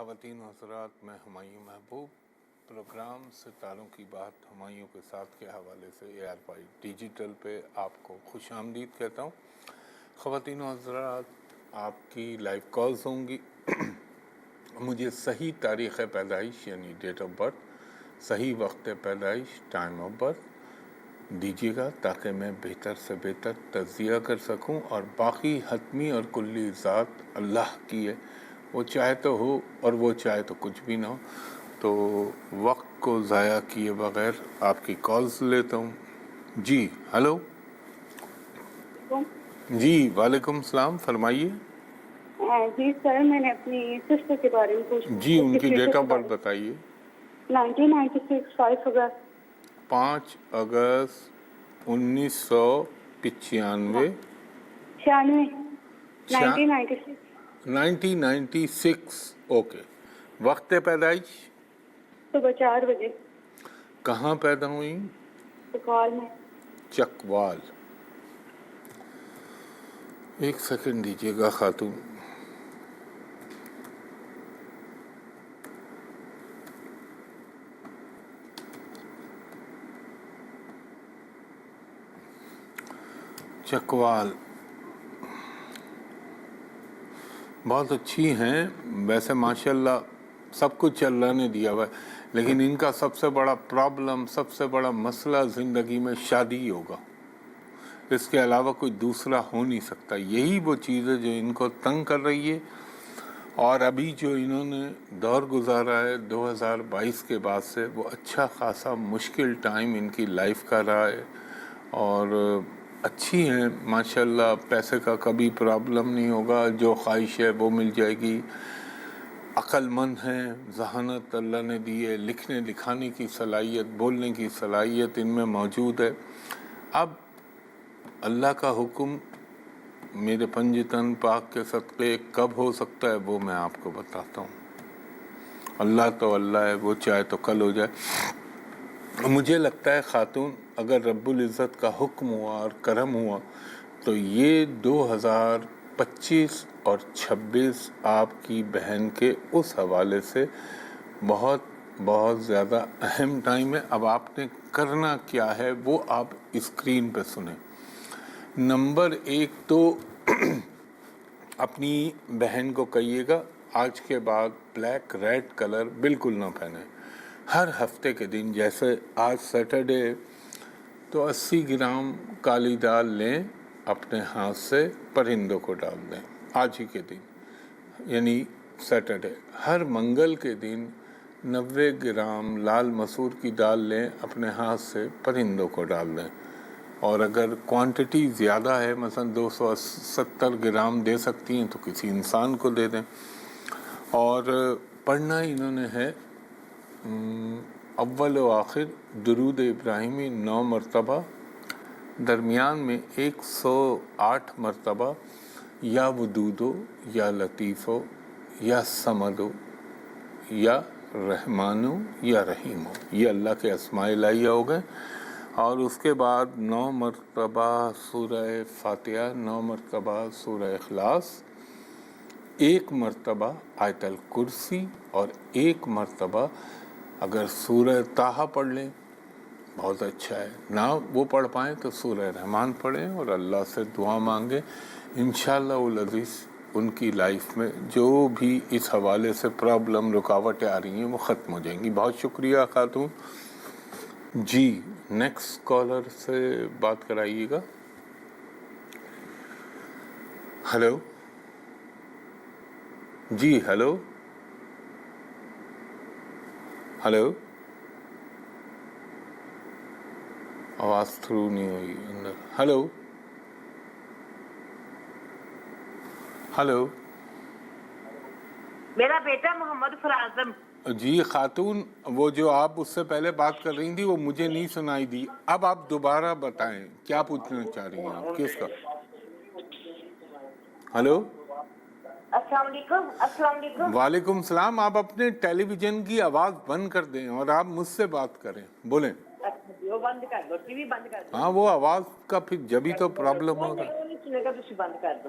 خواتین و حضرات، میں ہمایوں محبوب پروگرام ستاروں کی بات ہمایوں کے ساتھ کے حوالے سے ARY ڈیجیٹل پہ آپ کو خوش آمدید کہتا ہوں۔ خواتین و حضرات، آپ کی لائیو کالز ہوں گی۔ مجھے صحیح تاریخ پیدائش یعنی ڈیٹ آف برتھ، صحیح وقت پیدائش ٹائم آف برتھ دیجیے گا تاکہ میں بہتر سے بہتر تجزیہ کر سکوں، اور باقی حتمی اور کلی ذات اللہ کی ہے، وہ چاہے تو ہو اور وہ چاہے تو کچھ بھی نہ ہو۔ تو وقت کو ضائع کیے بغیر آپ کی کالز لیتا ہوں۔ جی ہلو، جی وعلیکم السلام، فرمائیے۔ جی سر، میں نے اپنی سسٹر کے بارے میں پوچھنا جی ان کی ڈیٹ آف برتھ بتائیے۔ 1996 5 اگست 5 اگست 1995 1996 1996 اوکے۔ وقت پیدائش صبح 4 بجے، کہاں پیدا ہوئی؟ سکھال میں۔ چکوال۔ ایک سیکنڈ دیجیے گا خاتون۔ چکوال بہت اچھی ہیں ویسے، ماشاءاللہ سب کچھ اللہ نے دیا ہوا ہے، لیکن ان کا سب سے بڑا پرابلم، سب سے بڑا مسئلہ زندگی میں شادی ہی ہوگا، اس کے علاوہ کوئی دوسرا ہو نہیں سکتا۔ یہی وہ چیز ہے جو ان کو تنگ کر رہی ہے، اور ابھی جو انہوں نے دور گزارا ہے 2022 کے بعد سے، وہ اچھا خاصا مشکل ٹائم ان کی لائف کا رہا ہے، اور اچھی ہیں ماشاءاللہ، پیسے کا کبھی پرابلم نہیں ہوگا، جو خواہش ہے وہ مل جائے گی، عقل مند ہیں، ذہانت اللہ نے دی ہے، لکھنے لکھانے کی صلاحیت، بولنے کی صلاحیت ان میں موجود ہے۔ اب اللہ کا حکم میرے پنجتن پاک کے صدقے کب ہو سکتا ہے وہ میں آپ کو بتاتا ہوں۔ اللہ تو اللہ ہے، وہ چاہے تو کل ہو جائے۔ مجھے لگتا ہے خاتون، اگر رب العزت کا حکم ہوا اور کرم ہوا تو یہ 2025 اور 26 آپ کی بہن کے اس حوالے سے بہت بہت زیادہ اہم ٹائم ہے۔ اب آپ نے کرنا کیا ہے وہ آپ اسکرین پہ سنیں۔ نمبر 1 تو اپنی بہن کو کہیے گا آج کے بعد بلیک ریڈ کلر بالکل نہ پہنے۔ ہر ہفتے کے دن، جیسے آج سیٹرڈے تو 80 گرام کالی دال لیں، اپنے ہاتھ سے پرندوں کو ڈال دیں آج ہی کے دن، یعنی سیٹرڈے۔ ہر منگل کے دن 90 گرام لال مسور کی دال لیں، اپنے ہاتھ سے پرندوں کو ڈال دیں، اور اگر کوانٹٹی زیادہ ہے، مثلا 270 گرام دے سکتی ہیں تو کسی انسان کو دے دیں۔ اور پڑھنا انہوں نے ہے اول و آخر درود ابراہیمی 9 مرتبہ، درمیان میں 108 مرتبہ یا ودودو یا لطیفو یا سمدو یا رحمانو یا رحیمو، یہ اللہ کے اسماء الہیہ ہو گئے۔ اور اس کے بعد 9 مرتبہ سورہ فاتحہ، 9 مرتبہ سورہ اخلاص، 1 مرتبہ آیت الکرسی، اور 1 مرتبہ اگر سورہ طٰہٰ پڑھ لیں بہت اچھا ہے، نہ وہ پڑھ پائیں تو سورہ رحمان پڑھیں اور اللہ سے دعا مانگیں، انشاءاللہ العزیز ان کی لائف میں جو بھی اس حوالے سے پرابلم، رکاوٹیں آ رہی ہیں وہ ختم ہو جائیں گی۔ بہت شکریہ خاتون۔ جی نیکسٹ کالر سے بات کرائیے گا۔ ہلو، جی ہلو، ہلو، آواز تھرو نہیں ہوئی اندر۔ ہلو، ہلو، میرا بیٹا محمد فرازم۔ جی خاتون، وہ جو آپ اس سے پہلے بات کر رہی تھی وہ مجھے نہیں سنائی دی، اب آپ دوبارہ بتائیں کیا پوچھنا چاہ رہی ہیں آپ، کس کا؟ ہلو، السلام علیکم۔ السلام علیکم۔ وعلیکم السلام۔ آپ اپنے ٹیلی ویژن کی آواز بند کر دیں اور آپ مجھ سے بات کریں، بولیں۔ وہ بند کر دو، ٹی وی بند کر دو۔ ہاں وہ آواز کا پھر جبھی تو پرابلم ہو رہا ہے۔ وہ نہیں سنے گا، تسی بند کر دو۔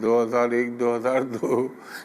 2001 2002,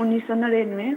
1999।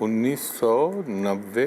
1990।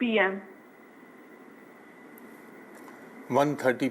PM। 1:30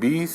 20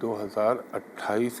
2028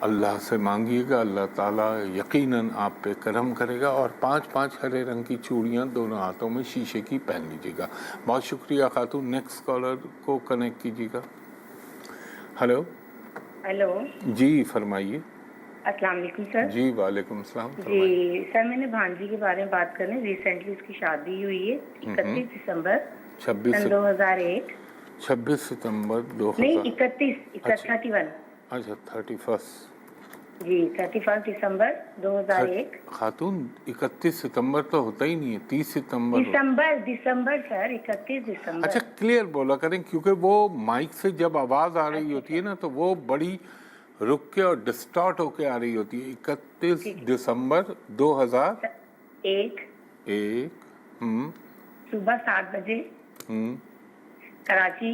اللہ سے مانگیے گا، اللہ تعالیٰ یقیناً آپ پہ کرم کرے گا. اور 5 ہرے رنگ کی چوڑیاں دونوں ہاتھوں میں شیشے کی پہن لیجیے گا. بہت شکریہ خاتون. نیکسٹ کالر کو کنیکٹ کیجیے گا. ہلو. ہیلو جی فرمائیے. السلام علیکم سر. جی وعلیکم السلام. فرمائیے. جی سر میں نے بھانجی کے بارے میں بات کرنی. ریسنٹلی اس کی شادی ہوئی ہے 31 دسمبر 2001. 26 ستمبر 2000. نہیں 31. اچھا 31. جی 31 دسمبر 2001. خاتون 31 ستمبر تو ہوتا ہی نہیں ہے، 30 ستمبر. دسمبر سر 31 دسمبر. اچھا کلیئر بولا کریں، کیونکہ وہ مائک سے جب آواز آ رہی ہوتی ہے نا تو وہ بڑی رک کے اور ڈسٹارٹ ہو کے آ رہی ہوتی ہے. 31 دسمبر 2001 صبح 7 بجے کراچی.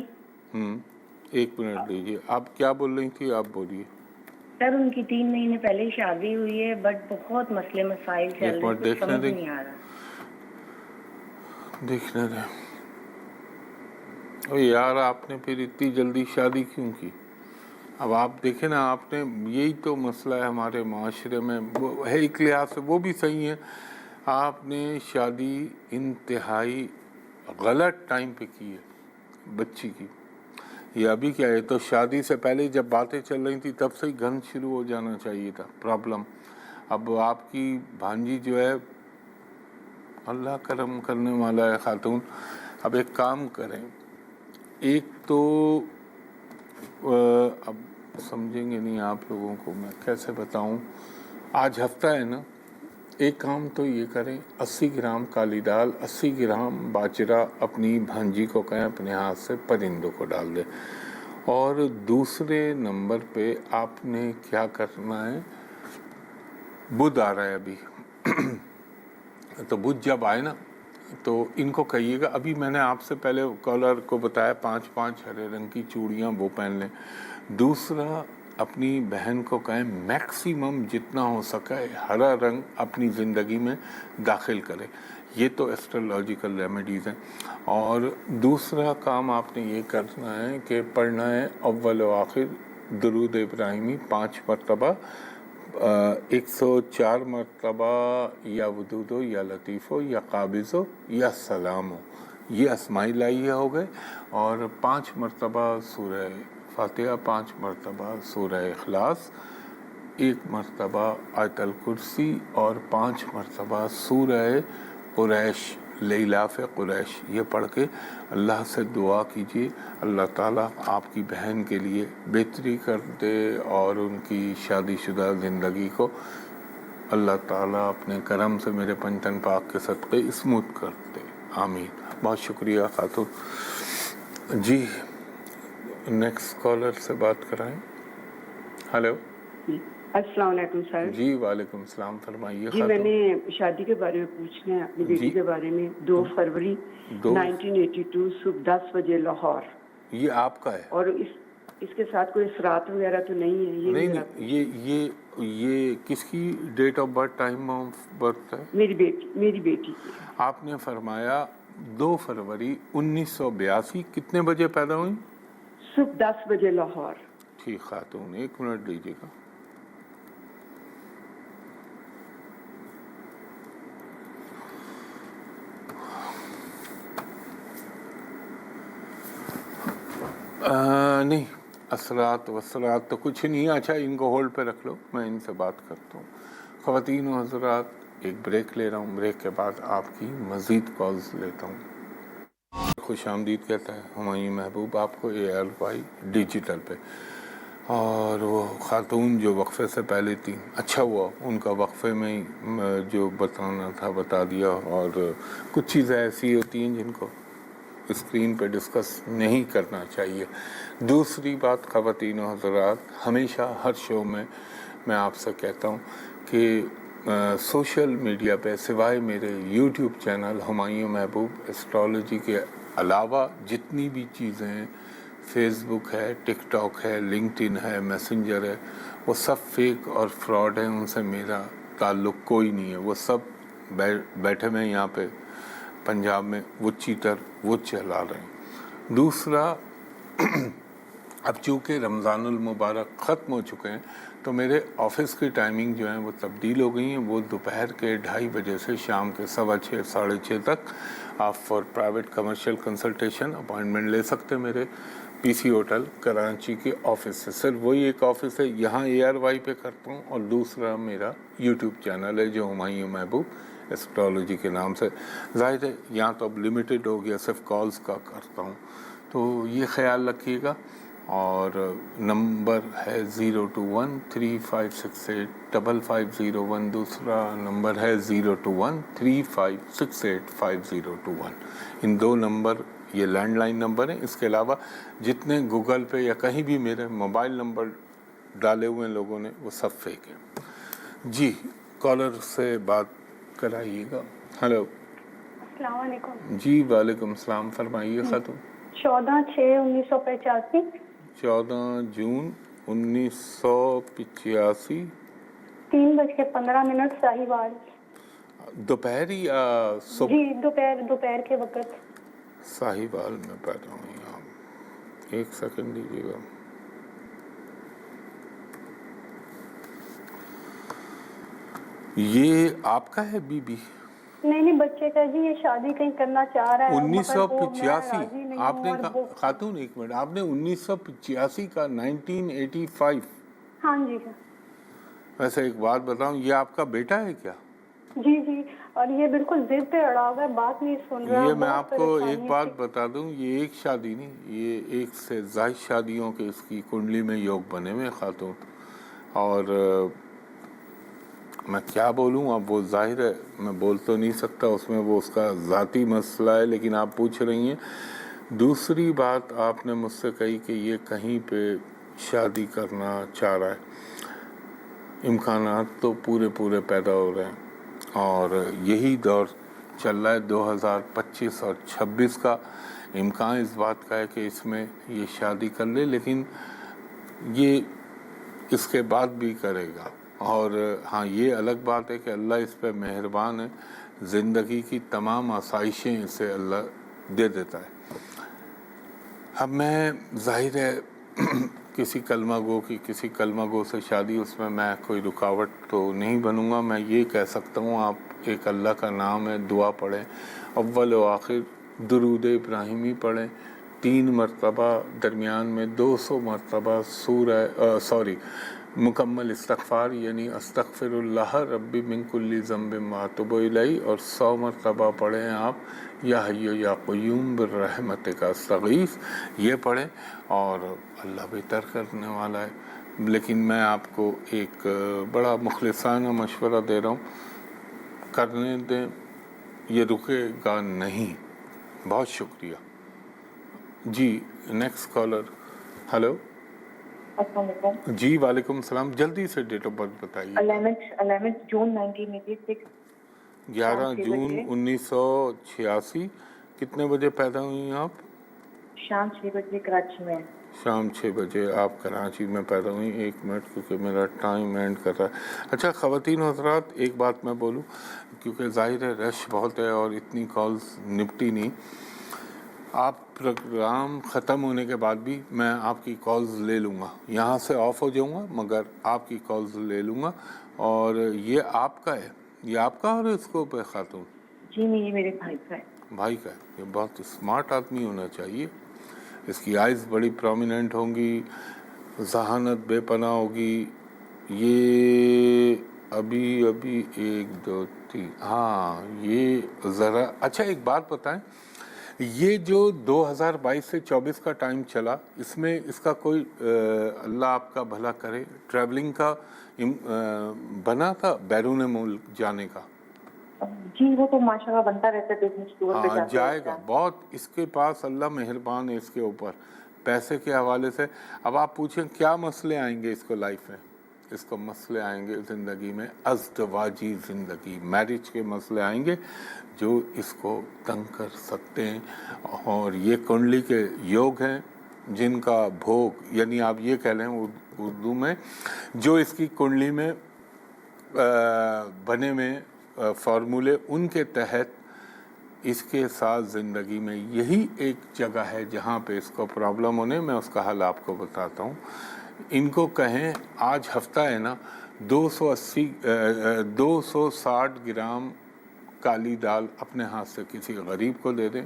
1 منٹ دیجیے. آپ کیا بول رہی تھی؟ آپ بولیے. سر ان کی 3 مہینے پہلے ہی شادی ہوئی ہے، بٹ بہت مسئلے مسائل چل رہے ہیں، کچھ سمجھ نہیں آ رہا. دیکھنے دیں. او یار آپ نے پھر اتنی جلدی شادی کیوں کی؟ اب آپ دیکھیں نا، آپ نے، یہی تو مسئلہ ہے ہمارے معاشرے میں. وہ ہے ایک لحاظ سے وہ بھی صحیح ہے، آپ نے شادی انتہائی غلط ٹائم پہ کی ہے بچی کی. یہ ابھی کیا ہے، تو شادی سے پہلے جب باتیں چل رہی تھی تب سے ہی گھن شروع ہو جانا چاہیے تھا پرابلم. اب آپ کی بھانجی جو ہے، اللہ کرم کرنے والا ہے خاتون. اب ایک کام کریں، ایک تو اب سمجھیں گے نہیں آپ لوگوں کو میں کیسے بتاؤں. آج ہفتہ ہے نا، ایک کام تو یہ کریں، 80 گرام کالی دال، 80 گرام باجرہ اپنی بھانجی کو کہیں اپنے ہاتھ سے پرندوں کو ڈال دے. اور دوسرے نمبر پہ آپ نے کیا کرنا ہے، بدھ آ رہا ہے ابھی تو بدھ جب آئے نا تو ان کو کہیے گا، ابھی میں نے آپ سے پہلے کالر کو بتایا 5 ہرے رنگ کی چوڑیاں وہ پہن لیں. دوسرا اپنی بہن کو کہیں میکسیمم جتنا ہو سکے ہرا رنگ اپنی زندگی میں داخل کرے. یہ تو ایسٹرولوجیکل ریمیڈیز ہیں. اور دوسرا کام آپ نے یہ کرنا ہے کہ پڑھنا ہے اول و آخر درود ابراہیمی 5 مرتبہ، 104 مرتبہ یا ودود ہو یا لطیف ہو یا قابض ہو یا سلام ہو. یہ اسماء الہیہ ہو گئے. اور 5 مرتبہ سورہ فاتحہ، 5 مرتبہ سورہ اخلاص، 1 مرتبہ آیت الکرسی اور 5 مرتبہ سورہ قریش، لیلاف قریش. یہ پڑھ کے اللہ سے دعا کیجیے، اللہ تعالیٰ آپ کی بہن کے لیے بہتری کر دے اور ان کی شادی شدہ زندگی کو اللہ تعالیٰ اپنے کرم سے میرے پنجتن پاک کے صدقے اسموتھ کر دے. آمین. بہت شکریہ خاتون. جی نیکسٹ کالر سے بات کرائیں. ہلو. السلام علیکم سر. جی وعلیکم السلام. فرمائیے. جی میں نے شادی کے بارے میں پوچھنا ہے، اپنی بیٹی کے بارے میں. 2 فروری 1982 صبح 10 بجے لاہور. یہ آپ کا ہے؟ اور اس کے ساتھ کوئی اثرات وغیرہ تو نہیں ہے؟ نہیں، یہ کس کی date of birth, time of birth ہے؟ میری بیٹی کی. آپ نے فرمایا 2 فروری 1982 کتنے بجے پیدا ہوئی؟ صبح 10 بجے لاہور. ٹھیک خاتون، 1 منٹ دیجیے گا. نہیں، اثرات وثرات تو کچھ نہیں. اچھا ان کو ہولڈ پہ رکھ لو، میں ان سے بات کرتا ہوں. خواتین و حضرات ایک بریک لے رہا ہوں، بریک کے بعد آپ کی مزید کالز لیتا ہوں. خوش آمدید کہتا ہے ہمایوں محبوب آپ کو ALY ڈیجیٹل پہ. اور وہ خاتون جو وقفے سے پہلے تھی، اچھا ہوا ان کا وقفے میں جو بتانا تھا بتا دیا. اور کچھ چیزیں ایسی ہوتی ہیں جن کو اسکرین پہ ڈسکس نہیں کرنا چاہیے. دوسری بات خواتین و حضرات، ہمیشہ ہر شو میں آپ سے کہتا ہوں کہ سوشل میڈیا پہ سوائے میرے یوٹیوب چینل ہمایوں محبوب ایسٹرالوجی کے علاوہ جتنی بھی چیزیں ہیں، فیس بک ہے، ٹک ٹاک ہے، لنکڈ ان ہے، میسنجر ہے، وہ سب فیک اور فراڈ ہیں. ان سے میرا تعلق کوئی نہیں ہے. وہ سب بیٹھے میں یہاں پہ پنجاب میں وہ چیٹر وہ چلا رہے ہیں. دوسرا اب چونکہ رمضان المبارک ختم ہو چکے ہیں تو میرے آفس کی ٹائمنگ جو ہیں وہ تبدیل ہو گئی ہیں. وہ دوپہر کے 2:30 بجے سے شام کے 6:15 ساڑھے 6 تک آپ for private commercial consultation appointment لے سکتے ہیں میرے پی سی ہوٹل کراچی کے آفس سے. صرف وہی ایک آفس ہے, یہاں اے آر وائی پہ کرتا ہوں, اور دوسرا میرا یوٹیوب چینل ہے جو ہمایوں محبوب ایسٹرالوجی کے نام سے. ظاہر ہے یہاں تو اب لمیٹڈ ہو گیا, صرف کالز کا کرتا ہوں, تو یہ خیال رکھیے گا. اور نمبر ہے 02135685501, دوسرا نمبر ہے 02135685021. ان 2 نمبر یہ لینڈ لائن نمبر ہیں. اس کے علاوہ جتنے گوگل پہ یا کہیں بھی میرے موبائل نمبر ڈالے ہوئے ہیں لوگوں نے وہ سب فیک ہیں. جی کالر سے بات کرائیے گا. ہلو السلام علیکم. جی وعلیکم السلام, فرمائیے خاتون. 14/6/1985. 14 جون 1985. 3:15 ساہیوال. دوپہر یا صبح؟ جی دوپہر کے وقت. ساہیوال میں پیدا ہوئی آپ. ایک سیکنڈ دیجیے گا. یہ آپ کا ہے بی بی؟ نہیں بچے کا جی, یہ شادی کہیں کرنا چاہ رہا ہے. 1985 آپ نے خاتون, ایک منٹ, آپ نے 1985 کا 1985. ہاں جی. ویسے ایک بات بتاؤں, یہ آپ کا بیٹا ہے کیا؟ جی, اور یہ بالکل ضد پہ اڑا ہوا ہے, بات نہیں سن رہا. یہ میں آپ کو ایک بات بتا دوں, یہ ایک شادی نہیں, یہ ایک سے زائد شادیوں کے اس کی کنڈلی میں یوگ بنے ہوئے خاتون. اور میں کیا بولوں, اب وہ ظاہر ہے میں بول تو نہیں سکتا, اس میں وہ اس کا ذاتی مسئلہ ہے, لیکن آپ پوچھ رہی ہیں. دوسری بات آپ نے مجھ سے کہی کہ یہ کہیں پہ شادی کرنا چاہ رہا ہے. امکانات تو پورے پیدا ہو رہے ہیں, اور یہی دور چل رہا ہے 2025 اور 26 کا. امکان اس بات کا ہے کہ اس میں یہ شادی کر لے, لیکن یہ اس کے بعد بھی کرے گا. اور ہاں یہ الگ بات ہے کہ اللہ اس پہ مہربان ہے, زندگی کی تمام آسائشیں اسے اللہ دے دیتا ہے. اب میں ظاہر ہے کسی کلمہ گو سے شادی, اس میں کوئی رکاوٹ تو نہیں بنوں گا. میں یہ کہہ سکتا ہوں آپ ایک اللہ کا نام ہے, دعا پڑھیں, اول و آخر درود ابراہیمی پڑھیں 3 مرتبہ, درمیان میں 200 مرتبہ مکمل استغفار یعنی استغفر اللہ ربی من کل ذنب واتوب الیہ, اور 100 مرتبہ پڑھیں آپ یا حی یا قیوم برحمتک استغیث, یہ پڑھیں, اور اللہ بہتر کرنے والا ہے. لیکن میں آپ کو ایک بڑا مخلصانہ مشورہ دے رہا ہوں, کرنے دیں, یہ رکے گا نہیں. بہت شکریہ. جی نیکسٹ کالر. ہلو. السلام علیکم. جی وعلیکم السلام. جلدی سے ڈیٹ آف برتھ بتائیے. 11 جون 1986. 11 جون 1986. کتنے بجے پیدا ہوئی ہیں آپ؟ شام 6 بجے کراچی میں. شام 6 بجے آپ کراچی میں پیدا ہوئی. 1 منٹ کیونکہ میرا ٹائم اینڈ کر رہا ہے. اچھا خواتین و حضرات, ایک بات میں بولوں, کیونکہ ظاہر ہے رش بہت ہے اور اتنی کالز نپٹی نہیں. آپ پروگرام ختم ہونے کے بعد بھی میں آپ کی کالز لے لوں گا, یہاں سے آف ہو جاؤں گا مگر آپ کی کالز لے لوں گا. اور یہ آپ کا ہے, یہ آپ کا اور اسکوپ ہے خاتون؟ جی نہیں, یہ میرے بھائی کا ہے. بھائی کا ہے. یہ بہت اسمارٹ آدمی ہونا چاہیے. اس کی آئیز بڑی پرومیننٹ ہوں گی, ذہانت بے پناہ ہوگی. یہ ابھی 1 2 3 ہاں یہ ذرا اچھا ایک بات بتائیں, یہ جو 2022 سے 24 کا ٹائم چلا, اس میں اس کا کوئی اللہ آپ کا بھلا کرے ٹریولنگ کا بنا تھا بیرون ملک جانے کا؟ جی وہ تو ماشاءاللہ بنتا رہتا ہے, بزنس ٹور پہ جائے گا بہت. اس کے پاس اللہ مہربان ہے اس کے اوپر پیسے کے حوالے سے. اب آپ پوچھیں کیا مسئلے آئیں گے اس کو لائف میں؟ اس کو مسئلے آئیں گے زندگی میں, ازدواجی زندگی, میرج کے مسئلے آئیں گے جو اس کو تنگ کر سکتے ہیں. اور یہ کنڈلی کے یوگ ہیں جن کا بھوگ, یعنی آپ یہ کہہ لیں اردو میں, جو اس کی کنڈلی میں بنے میں فارمولے, ان کے تحت اس کے ساتھ زندگی میں یہی ایک جگہ ہے جہاں پہ اس کو پرابلم ہونے، میں اس کا حل آپ کو بتاتا ہوں. ان کو کہیں آج ہفتہ ہے نا، 260 گرام کالی دال اپنے ہاتھ سے کسی غریب کو دے دیں.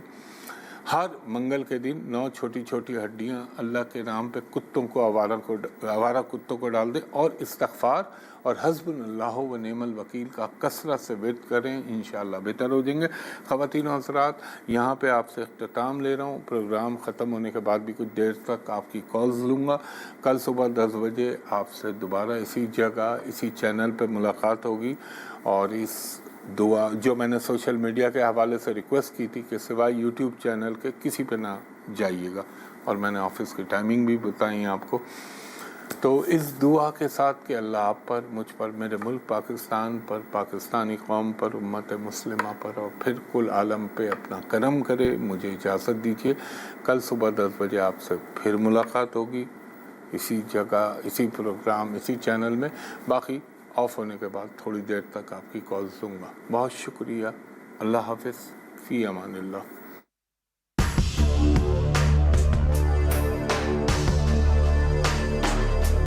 ہر منگل کے دن 9 چھوٹی چھوٹی ہڈیاں اللہ کے نام پہ کتوں کو، آوارہ کتوں کو ڈال دیں، اور استغفار اور حسبنا اللہ و نعم الوکیل کا کثرت سے ورد کریں، انشاءاللہ بہتر ہو جائیں گے. خواتین و حضرات، یہاں پہ آپ سے اختتام لے رہا ہوں. پروگرام ختم ہونے کے بعد بھی کچھ دیر تک آپ کی کالز لوں گا. کل صبح 10 بجے آپ سے دوبارہ اسی جگہ اسی چینل پہ ملاقات ہوگی. اور اس دعا جو میں نے سوشل میڈیا کے حوالے سے ریکویسٹ کی تھی کہ سوائے یوٹیوب چینل کے کسی پہ نہ جائیے گا، اور میں نے آفس کی ٹائمنگ بھی بتائی ہیں آپ کو. تو اس دعا کے ساتھ کہ اللہ آپ پر، مجھ پر، میرے ملک پاکستان پر، پاکستانی قوم پر، امت مسلمہ پر، اور پھر کل عالم پہ اپنا کرم کرے. مجھے اجازت دیجیے. کل صبح 10 بجے آپ سے پھر ملاقات ہوگی اسی جگہ، اسی پروگرام، اسی چینل میں. باقی آف ہونے کے بعد تھوڑی دیر تک آپ کی کالز دوں گا. بہت شکریہ. اللہ حافظ. فی امان اللہ.